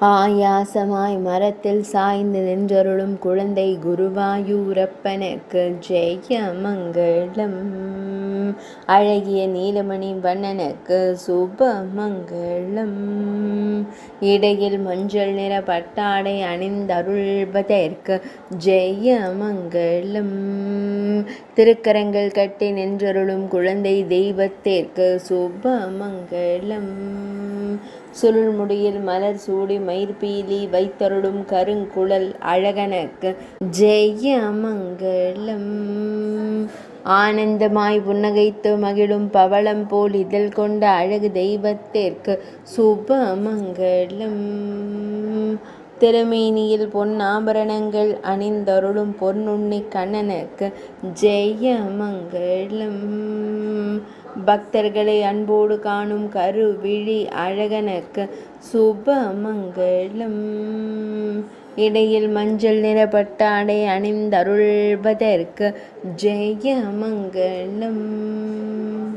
ஆயாசமாய் மரத்தில் சாய்ந்து நின்றருளும் குழந்தை குருவாயூரப்பனுக்கு ஜெயமங்களம். அழகிய நீலமணி வண்ணனுக்கு சுபமங்களம். இடையில் மஞ்சள் நிற பட்டாடை அணிந்தருள்வதற்கு ஜெயமங்களம். திருக்கரங்கள் கட்டி நின்றருளும் குழந்தை தெய்வத்திற்கு சுபமங்களம். சுருள்முடியில் மலர் சூடி மயிர்பீலி வைத்தருளும் கருங்குழல் அழகனுக்கு ஜெயமங்களம். ஆனந்தமாய் புன்னகைத்து மகிழும் பவளம் போல் இதழ் கொண்ட அழகு தெய்வத்திற்கு சுபமங்களம். திருமேனியில் பொன்னாபரணங்கள் அணிந்தருளும் பொன்னுண்ணி கண்ணனுக்கு ஜெயமங்களம். பக்தர்களை அன்போடு காணும் கருவிழி அழகனுக்கு சுபமங்களம். இடையில் மஞ்சள் நிற பட்டாடை அணிந்தருள்வதற்கு ஜெயமங்களம்.